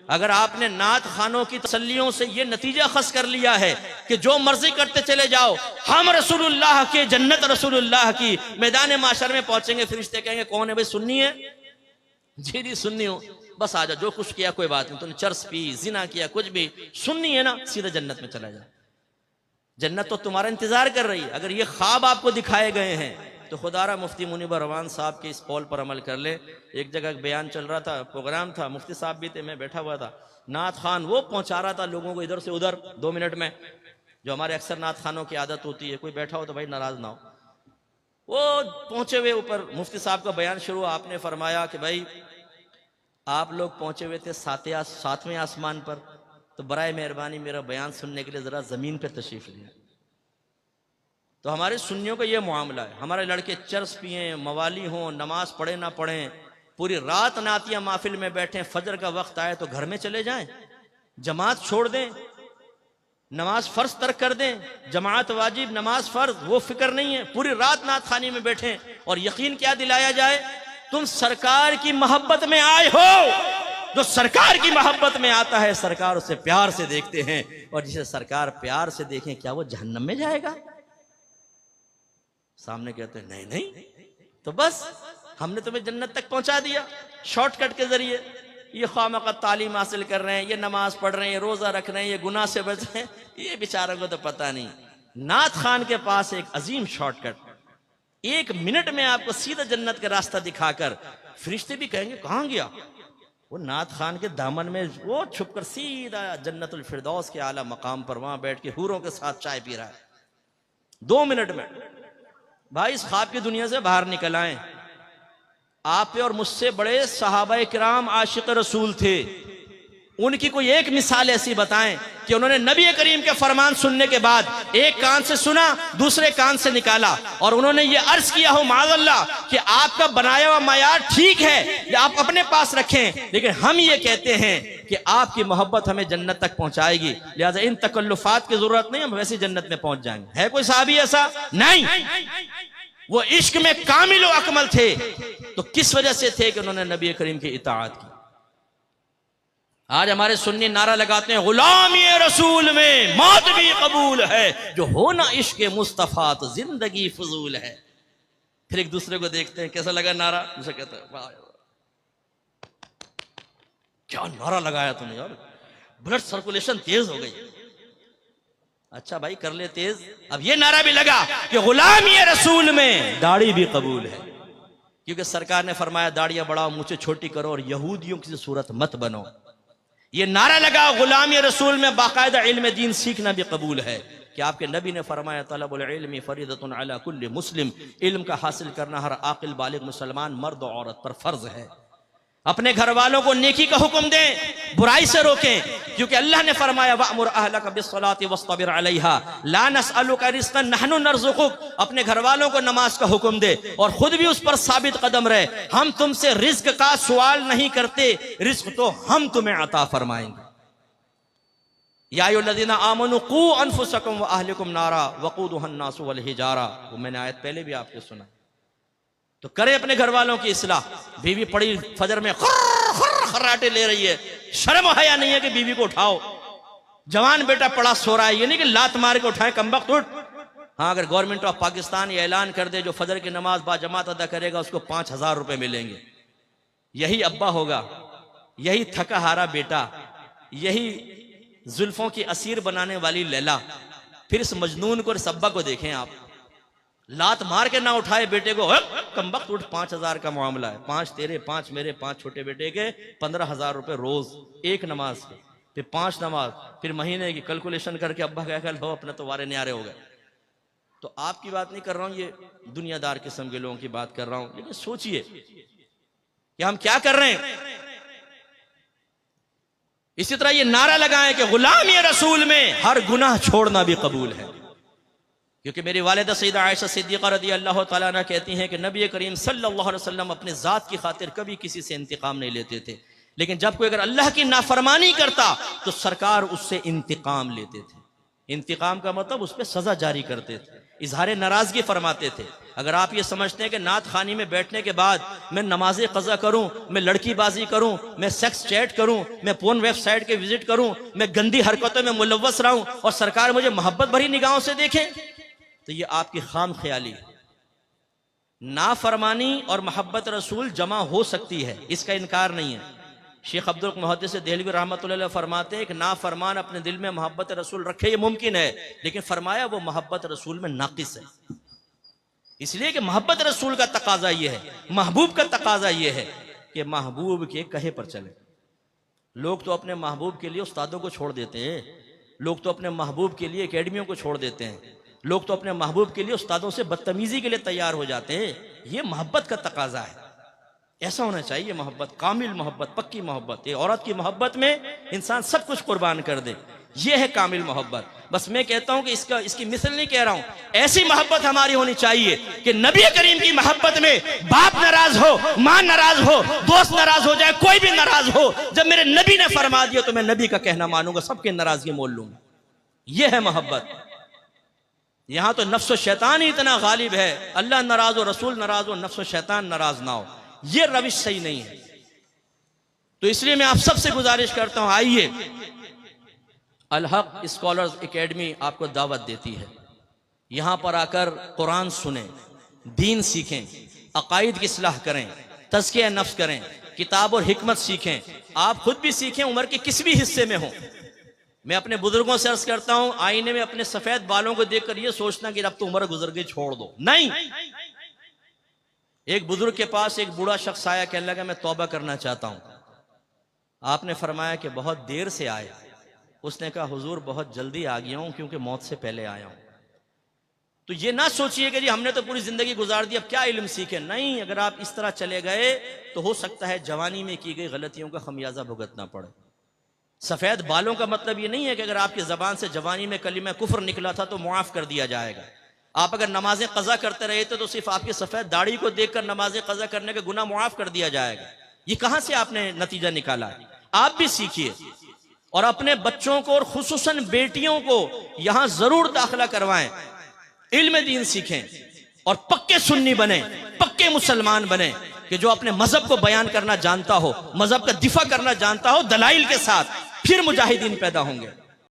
अगर आपने नात खानों की तसल्लियों से ये नतीजा खस कर लिया है कि जो मर्जी करते चले जाओ, हम रसूलुल्लाह के, जन्नत रसूलुल्लाह की, मैदान माशर में पहुंचेंगे, फरिश्ते कहेंगे कौन है भाई, सुन्नी है? जी जी सुन्नी हो, बस आ जा, जो कुछ किया कोई बात नहीं, तूने चर्स पी, जिना किया, कुछ भी, सुन्नी है ना, सीधा जन्नत में चला जा। जन्नत तो तुम्हारा इंतजार कर रही है। अगर ये ख्वाब आपको दिखाए गए हैं तो खुदारा मुफ्ती मुनीबर रवान साहब के इस कौल पर अमल कर ले। एक जगह बयान चल रहा था, प्रोग्राम था, मुफ्ती साहब भी थे, मैं बैठा हुआ था। नात खान वो पहुंचा रहा था लोगों को इधर से उधर 2 मिनट में, जो हमारे अक्सर नात खानों की आदत होती है, कोई बैठा हो तो भाई नाराज ना हो। वो पहुंचे हुए ऊपर मुफ्ती साहब का बयान शुरू, आपने फरमाया कि भाई आप लोग पहुंचे हुए थे 7वें आसमान पर, तो बराए मेहरबानी मेरा बयान सुनने के लिए जरा जमीन पर तशरीफ लिया। तो हमारे सुन्नियों का ये मामला है, हमारे लड़के चर्स पिए, मवाली हों, नमाज पढ़े ना पढ़ें, पूरी रात नातिया महफिल में बैठे, फजर का वक्त आए तो घर में चले जाएं, जमात छोड़ दें, नमाज फर्ज तर्क कर दें, जमात वाजिब नमाज फर्ज, वो फिक्र नहीं है, पूरी रात नात खानी में बैठे। और यकीन क्या दिलाया जाए, तुम सरकार की मोहब्बत में आए हो, जो सरकार की मोहब्बत में आता है सरकार उसे प्यार से देखते हैं, और जिसे सरकार प्यार से देखें क्या वो जहन्नम में जाएगा? सामने कहते हैं नहीं नहीं, तो बस हमने तुम्हें जन्नत तक पहुंचा दिया शॉर्टकट के जरिए। ये खामखा तालीम हासिल कर रहे हैं, ये नमाज पढ़ रहे हैं, ये रोजा रख रहे हैं, ये गुनाह से बच रहे हैं, ये बेचारों को तो पता नहीं। नात खान के पास एक अजीम शॉर्टकट, 1 मिनट में आपको सीधा जन्नत का रास्ता दिखाकर, फरिश्ते भी कहेंगे कहां गया वो, नात खान के दामन में वो छुपकर सीधा जन्नतुल फिरदौस के आला मकाम पर वहां बैठ के हूरों के साथ चाय पी रहा है 2 मिनट में। भाई इस ख्वाब की दुनिया से बाहर निकल आए। आप पे और मुझसे बड़े सहाबाए किराम आशिक रसूल थे, उनकी कोई एक मिसाल ऐसी बताएं कि उन्होंने नबी करीम के फरमान सुनने के बाद एक कान से सुना, दूसरे कान से निकाला, और उन्होंने ये अर्ज किया हो माज़अल्लाह कि आपका बनाया हुआ मायार ठीक है, या आप अपने पास रखें, लेकिन हम ये कहते हैं कि आपकी मोहब्बत हमें जन्नत तक पहुंचाएगी, लिहाजा इन तकल्लुफात की जरूरत नहीं, हम वैसे जन्नत में पहुंच जाएंगे। है कोई साहबी ऐसा? नहीं। वो इश्क में कामिल व अकमल थे, तो किस वजह से थे कि उन्होंने नबी करीम की इताअत की। आज हमारे सुन्नी नारा लगाते हैं गुलामी रसूल में मौत भी कबूल है, जो होना इश्क मुस्तफा तो जिंदगी फजूल है। फिर एक दूसरे को देखते हैं कैसा लगा नारा, दूसरा कहता है वाह क्या नारा लगाया तुमने यार, ब्लड सर्कुलेशन तेज हो गई। अच्छा भाई कर ले तेज। अब ये नारा भी लगा कि गुलामी रसूल में दाढ़ी भी कबूल है, क्योंकि सरकार ने फरमाया दाढ़ियां बढ़ाओ, मुझे छोटी करो, और यहूदियों की सूरत मत बनो। ये नारा लगा गुलामी रसूल में बाकायदा इल्म दीन सीखना भी कबूल है, कि आपके नबी ने फरमाया तलबुल इल्मी फरीदतुन अला कुल्ली मुस्लिम, इल्म का हासिल करना हर आकिल बालिग मुसलमान मर्द और औरत पर फर्ज है। अपने घर वालों को नेकी का हुक्म दें, बुराई से रोकें, क्योंकि अल्लाह ने फरमाया वअमुर अहलका बिस्सलाति वस्तबिर अलैहा ला नसअलुका रिज़्क़न नहनु नरज़ुकुक। अपने घर वालों को नमाज का हुक्म दे और खुद भी उस पर साबित कदम रहे। हम तुमसे रिज्क का सवाल नहीं करते, रिज्क तो हम तुम्हें अता फरमाएंगे। या अय्युहल्लज़ीना आमनू क़ू अनफुसकुम व अहलिकुम नारा वक़ूदुहा अन्नासु वल हिजारा, वो मैंने आयत पहले भी आपको सुना। तो करें अपने घर वालों की इस्लाह। बीवी पड़ी फजर में खर्राटे ले रही है, शर्म हया नहीं है कि बीवी को उठाओ। जवान बेटा पड़ा सो रहा है, ये नहीं कि लात मार के उठाए कमबख्त उठ। हाँ, अगर गवर्नमेंट ऑफ पाकिस्तान ये ऐलान कर दे जो फजर की नमाज बाजमात अदा करेगा उसको 5000 रुपए मिलेंगे, यही अब्बा होगा, यही थका हारा बेटा, यही जुल्फों की असीर बनाने वाली लैला। फिर इस मजनून को, इस अब्बा को देखें आप, लात मार के ना उठाए बेटे को, कमबख्त उठ, 5000 का मामला है, 5 तेरे 5 मेरे 5 छोटे बेटे के 15000 रुपए रोज एक नमाज के, फिर 5 नमाज, फिर महीने की कैलकुलेशन करके अब्बा क्या कल हो अपने तो वारे न्यारे हो गए। तो आपकी बात नहीं कर रहा हूं, ये दुनियादार किस्म के लोगों की बात कर रहा हूं, लेकिन सोचिए कि हम क्या कर रहे हैं। इसी तरह ये नारा लगाएं कि गुलामी रसूल में हर गुनाह छोड़ना भी कबूल है, क्योंकि मेरी वालिदा सैयदा आयशा सिद्दीक़ा रज़ी अल्लाह तआला अन्हा कहती हैं कि नबी करीम सल्लल्लाहु अलैहि वसल्लम अपने ज़ात की खातिर कभी किसी से इंतकाम नहीं लेते थे, लेकिन जब कोई अगर अल्लाह की नाफरमानी करता तो सरकार उससे इंतकाम लेते थे। इंतकाम का मतलब उस पर सजा जारी करते थे। इजहार नाराजगी फरमाते थे। अगर आप ये समझते हैं कि नात खानी में बैठने के बाद मैं नमाज कज़ा करूं, मैं लड़कीबाजी करूं, मैं सेक्स चैट करूं, मैं पोर्न वेबसाइट के विजिट करूं, मैं गंदी हरकतों में मुलव्वस रहूं और सरकार मुझे मोहब्बत भरी निगाहों से देखें, तो ये आपकी खाम ख्याली है। नाफरमानी और मोहब्बत रसूल जमा हो सकती है, इसका इनकार नहीं है। शेख अब्दुल मुहद्दिस देहलवी रहमतुल्लाह अलैह फरमाते हैं कि नाफरमान अपने दिल में मोहब्बत रसूल रखे, ये मुमकिन है, लेकिन फरमाया वो मोहब्बत रसूल में नाकिस है। इसलिए कि मोहब्बत रसूल का तकाजा ये है, महबूब का तकाजा ये है कि महबूब के कहे पर चले। लोग तो अपने महबूब के लिए उस्तादों को छोड़ देते हैं, लोग तो अपने महबूब के लिए एकेडमियों को छोड़ देते हैं, लोग तो अपने महबूब के लिए उस्तादों से बदतमीजी के लिए तैयार हो जाते हैं। ये मोहब्बत का तकाजा है, ऐसा होना चाहिए मोहब्बत, कामिल मोहब्बत, पक्की मोहब्बत। ये औरत की मोहब्बत में इंसान सब कुछ कुर्बान कर दे, ये है कामिल मोहब्बत। बस मैं कहता हूं कि इसकी मिसल नहीं कह रहा हूं, ऐसी मोहब्बत हमारी होनी चाहिए कि नबी करीम की मोहब्बत में बाप नाराज हो, मां नाराज हो, दोस्त नाराज हो जाए, कोई भी नाराज हो, जब मेरे नबी ने फरमा दिया तो मैं नबी का कहना मानूंगा, सबकी नाराजगी मोल लूंगा। यह है मोहब्बत। यहां तो नफ्स शैतान ही इतना गालिब है, अल्लाह नाराज हो, रसूल नाराज हो, नफ्स शैतान नाराज ना हो, यह रविश सही नहीं है। तो इसलिए मैं आप सबसे गुजारिश करता हूं, आइए, अल हक स्कॉलर्स एकेडमी आपको दावत देती है, यहां पर आकर कुरान सुने, दीन सीखें, अकायद की इस्लाह करें, तज़किया नफ्स करें, किताब और हिकमत सीखें, आप खुद भी सीखें, उम्र के किस भी हिस्से में हो। मैं अपने बुजुर्गों से अर्ज करता हूं, आईने में अपने सफेद बालों को देखकर यह सोचना कि अब तो उम्र गुजर गई, छोड़ दो, नहीं। एक बुजुर्ग के पास एक बूढ़ा शख्स आया, कहने लगा मैं तौबा करना चाहता हूं। आपने फरमाया कि बहुत देर से आए। उसने कहा हुजूर बहुत जल्दी आ गया हूं क्योंकि मौत से पहले आया हूं। तो ये ना सोचिए कि जी हमने तो पूरी जिंदगी गुजार दी, अब क्या इल्म सीखे, नहीं। अगर आप इस तरह चले गए तो हो सकता है जवानी में की गई गलतियों का खमियाजा भुगतना पड़े। सफेद बालों का मतलब ये नहीं है कि अगर आपकी जबान से जवानी में कलीमा कुफ्र निकला था तो मुआफ कर दिया जाएगा। आप अगर नमाजें कज़ा करते रहे थे तो सिर्फ आपकी सफेद दाढ़ी को देखकर नमाजें कज़ा करने का गुनाह मुआफ कर दिया जाएगा। ये कहां से आपने नतीजा निकाला? आप भी सीखिए और अपने बच्चों को और खुसूसन बेटियों को यहां जरूर दाखिला करवाएं, इल्म दीन सीखें और पक्के सुन्नी बने, पक्के मुसलमान बने कि जो अपने मजहब को बयान करना जानता हो, मजहब का दिफा करना जानता हो दलाइल के साथ, फिर मुजाहिदीन पैदा होंगे।